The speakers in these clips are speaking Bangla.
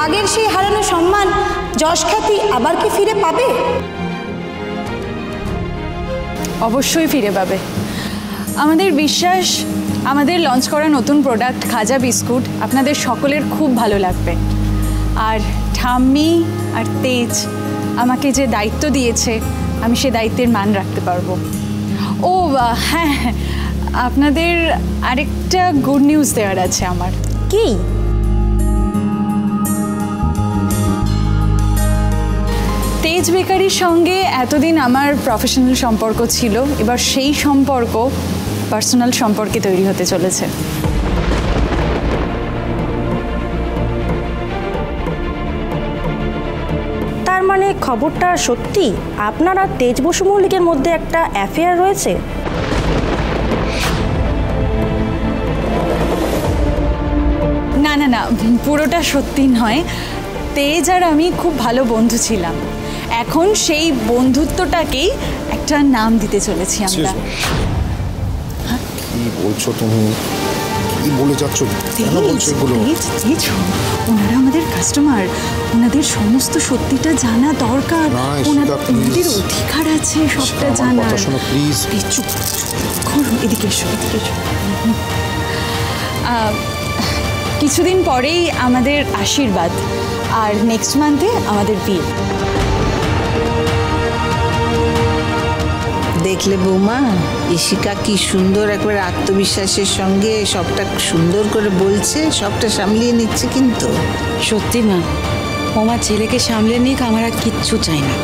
আগের সেই হারানো সম্মান যশ খ্যাতি আবার কি ফিরে পাবে? অবশ্যই ফিরে পাবে। আমাদের বিশ্বাস আমাদের লঞ্চ করা নতুন প্রোডাক্ট খাজা বিস্কুট আপনাদের সকলের খুব ভালো লাগবে। আর ঠাম্মি আর তেজ আমাকে যে দায়িত্ব দিয়েছে আমি সে দায়িত্বের মান রাখতে পারবো। ও হ্যাঁ, আপনাদের আরেকটা গুড নিউজ দেওয়ার আছে আমার। কি? তেজ বেকারির সঙ্গে এতদিন আমার প্রফেশনাল সম্পর্ক ছিল, এবার সেই সম্পর্ক পার্সোনাল সম্পর্কে তৈরি হতে চলেছে। তার মানে খবরটা সত্যি? আপনার আর তেজ বসু মল্লিকের মধ্যে একটা অ্যাফেয়ার রয়েছে? না না না, পুরোটা সত্যি নয়। তেজ আর আমি খুব ভালো বন্ধু ছিলাম, এখন সেই বন্ধুত্বটাকেই একটা নাম দিতে চলেছি আমরা। কি বলছো তুমি? কি বলে যাচ্ছ? কেন বলছো এগুলো? তেজ, ওনারা আমাদের কাস্টমার, ওনাদের সমস্ত সত্যিটা জানা দরকার। ওনাদের অধিকার আছে সবটা জানার। প্লিজ চুপ করুন, এদিকে এসো, এদিকে এসো। কিছুদিন পরেই আমাদের আশীর্বাদ, আর নেক্সট মান্থে আমাদের বিয়ে। দেখলে বৌমা, ইশিকা কি সুন্দর একবার আত্মবিশ্বাসের সঙ্গে সবটা সুন্দর করে বলছে, সবটা সামলিয়ে নিচ্ছে। কিন্তু সত্যি মা, আমার ছেলেকে সামলে নিক, আমার আর কিচ্ছু চাই না।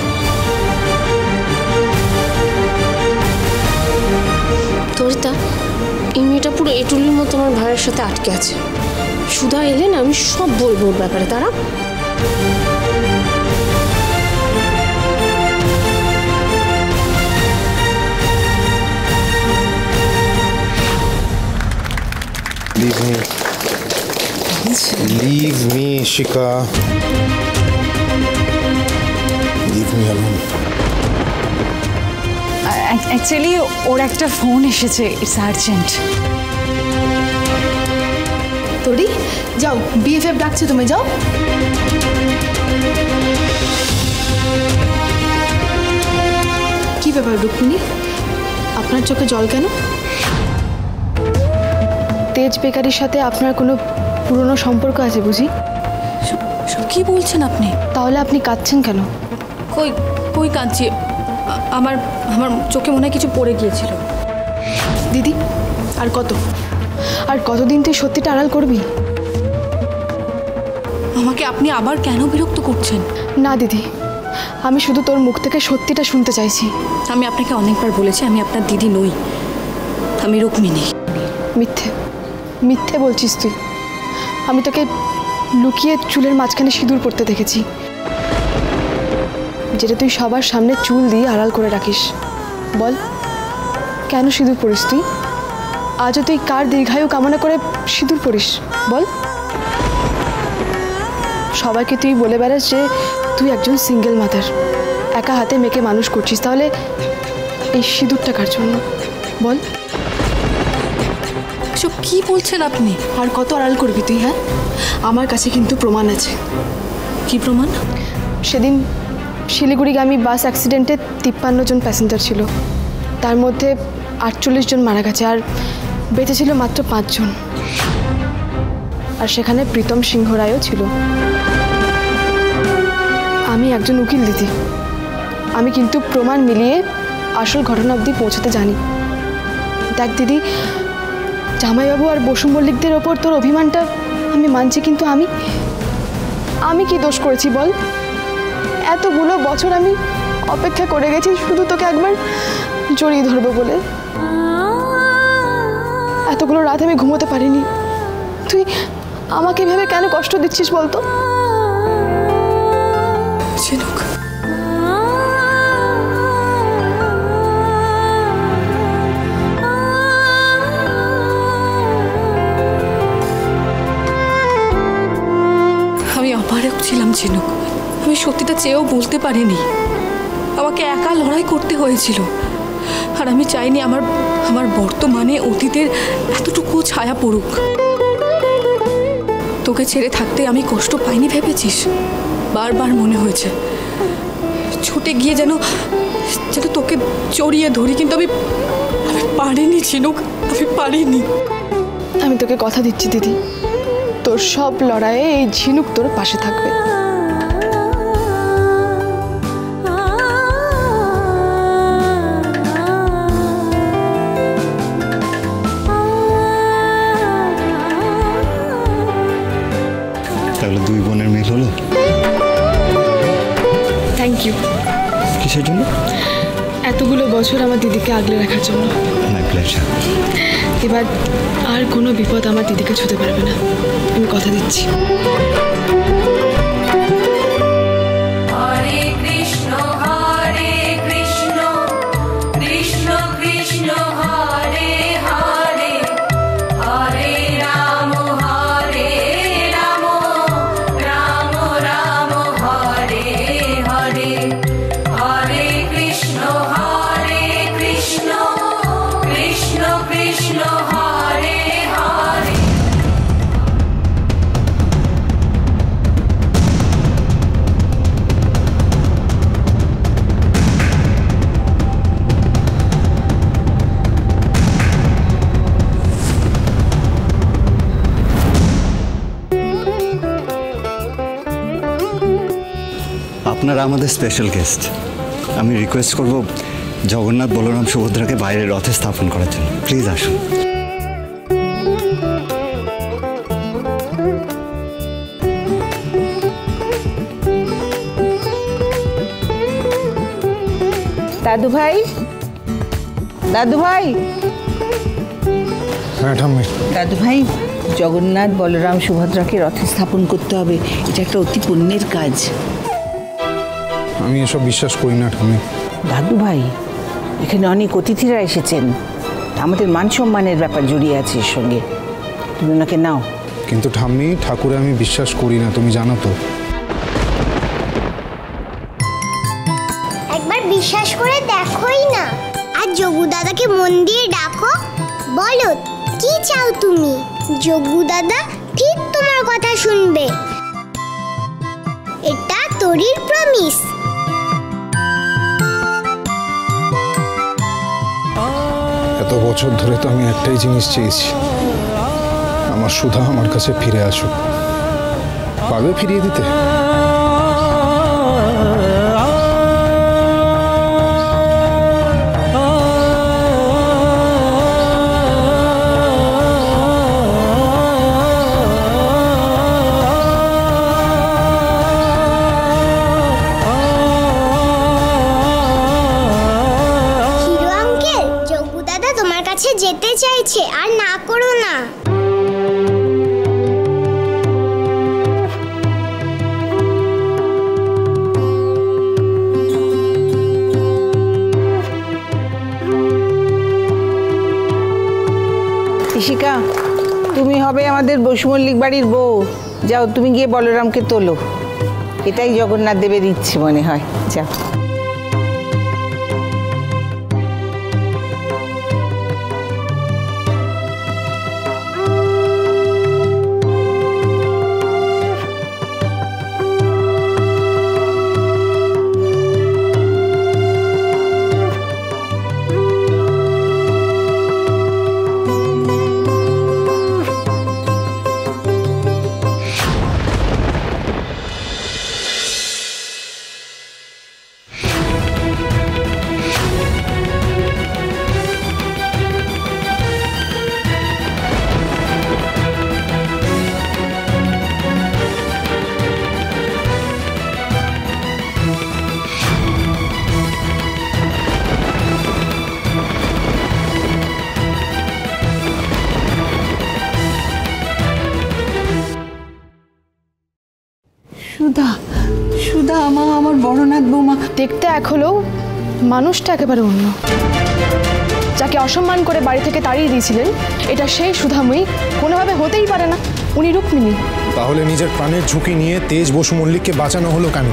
তোরিতা, এই মেয়েটা পুরো এটুলির মতো আমার ভাইয়ের সাথে আটকে আছে। সুধা এলে না আমি সব বলবো ওর ব্যাপারে। তারা Leave me, Ishika. Leave me alone. Actually ওর একটা ফোন এসেছে, ইটস আর্জেন্ট। তোরি যাও, বিএফএফ ডাকছে, তুমি যাও। কি ব্যাপার রুক্মিণী, আপনার চোখে জল কেন? তেজ বেকারির সাথে আপনার কোনো পুরনো সম্পর্ক আছে বুঝি? কি বলছেন আপনি? তাহলে আপনি কাঁদছেন কেন? কই কই কাঁদছি? আমার আমার চোখে মনে হয় কিছু পড়ে গিয়েছিল। দিদি, আর কতদিন তুই সত্যিটা আড়াল করবি? আমাকে আপনি আবার কেন বিরক্ত করছেন? না দিদি, আমি শুধু তোর মুখ থেকে সত্যিটা শুনতে চাইছি। আমি আপনাকে অনেকবার বলেছি আমি আপনার দিদি নই, আমি রুক্মিণী। মিথ্যে মিথ্যে বলছিস তুই। আমি তোকে লুকিয়ে চুলের মাঝখানে সিঁদুর পড়তে দেখেছি, যেটা তুই সবার সামনে চুল দিয়ে আড়াল করে রাখিস। বল, কেন সিঁদুর পড়িস তুই? আজও তুই কার দীর্ঘায়ু কামনা করে সিঁদুর পড়িস? বল। সবাইকে তুই বলে বেড়াস যে তুই একজন সিঙ্গেল মাদার, একা হাতে মেয়েকে মানুষ করছিস, তাহলে এই সিঁদুরটা কার জন্য? বল। এসব কি বলছেন আপনি? আর কত আড়াল করবি তুই? হ্যাঁ, আমার কাছে কিন্তু প্রমাণ আছে। কি প্রমাণ? সেদিন শিলিগুড়িগামী বাস অ্যাক্সিডেন্টে 53 জন প্যাসেঞ্জার ছিল, তার মধ্যে 48 জন মারা গেছে, আর বেঁচে ছিল মাত্র 5 জন। আর সেখানে প্রীতম সিংহ রায়ও ছিল। আমি একজন উকিল দিদি, আমি কিন্তু প্রমাণ মিলিয়ে আসল ঘটনা অবধি পৌঁছাতে জানি। দেখ দিদি, জামাইবাবু আর বসু মল্লিকদের ওপর তোর অভিমানটা আমি মানছি, কিন্তু আমি কি দোষ করেছি বল? এতগুলো বছর আমি অপেক্ষা করে গেছি শুধু তোকে একবার জড়িয়ে ধরবো বলে। এতগুলো রাত আমি ঘুমোতে পারিনি। তুই আমাকে ভেবে কেন কষ্ট দিচ্ছিস বলতো? ঝিনুক, আমি অপারক ছিলাম ঝিনুক। আমি সত্যিটা চেয়েও বলতে পারিনি। আমাকে একা লড়াই করতে হয়েছিল। আর আমি চাইনি আমার বর্তমানে অতীতের এতটুকু ছায়া পড়ুক। তোকে ছেড়ে থাকতে আমি কষ্ট পাইনি ভেবেছিস? বারবার মনে হয়েছে ছুটে গিয়ে যেন যেন তোকে জড়িয়ে ধরি, কিন্তু আমি পারিনি ঝিনুক, আমি পারিনি। আমি তোকে কথা দিচ্ছি দিদি, তোর সব লড়াইয়ে এই ঝিনুক তোর পাশে থাকবে। তাহলে দুই বোনের মিল হলো। Thank you. কিসের জন্য? এতগুলো বছর আমার দিদিকে আগলে রাখার জন্য। My pleasure. এবার আর কোনো বিপদ আমার দিদিকে ছুঁতে পারবে না, আমি কথা দিচ্ছি। আপনারা আমাদের স্পেশাল গেস্ট। আমি রিকোয়েস্ট করব জগন্নাথ বলরাম সুভদ্রাকে বাইরে রথে স্থাপন করার জন্য। প্লিজ আসুন। দাদু ভাই, দাদু ভাই। হ্যাঁ ঠাম্মি। দাদু ভাই, জগন্নাথ বলরাম সুভদ্রাকে রথে স্থাপন করতে হবে, এটা একটা অতি পুণ্যের কাজ। আমি এসব বিশ্বাস করি না ঠাম্মি। দাদু ভাই, এখানে অনেক অতিথিরা এসেছেন, আমাদের মান সম্মানের ব্যাপার জড়িয়ে আছে এর সঙ্গে, তুমি ওনাকে নাও। কিন্তু ঠাম্মি, ঠাকুরে আমি বিশ্বাস করি না, তুমি জানো তো। একবার বিশ্বাস করে দেখোই না। আর যোগু দাদাকে মন দিয়ে ডাকো, বলো কি চাও তুমি, যোগু দাদা ঠিক তোমার কথা শুনবে। এটা তোরির প্রমিস। এত বছর ধরে তো আমি একটাই জিনিস চেয়েছি, আমার সুধা আমার কাছে ফিরে আসুক। পারবে ফিরিয়ে দিতে? যেতে চাইছে, আর না করো না। ইশিকা, তুমি হবে আমাদের বসুমল্লিক বাড়ির বউ। যাও, তুমি গিয়ে বলরামকে তোলো, এটাই জগন্নাথ দেবের ইচ্ছে মনে হয়। যাও। সুধা, সুধা আমার বড়নাথ বৌমা। দেখতে এক হলেও মানুষটা একেবারে অন্য। যাকে অসম্মান করে বাড়ি থেকে তাড়িয়ে দিয়েছিলেন, এটা সেই সুধাময়ী কোনোভাবে হতেই পারে না। উনি রুক্মিণী। তাহলে নিজের প্রাণের ঝুঁকি নিয়ে তেজ বসু মল্লিককে বাঁচানো হলো কেন?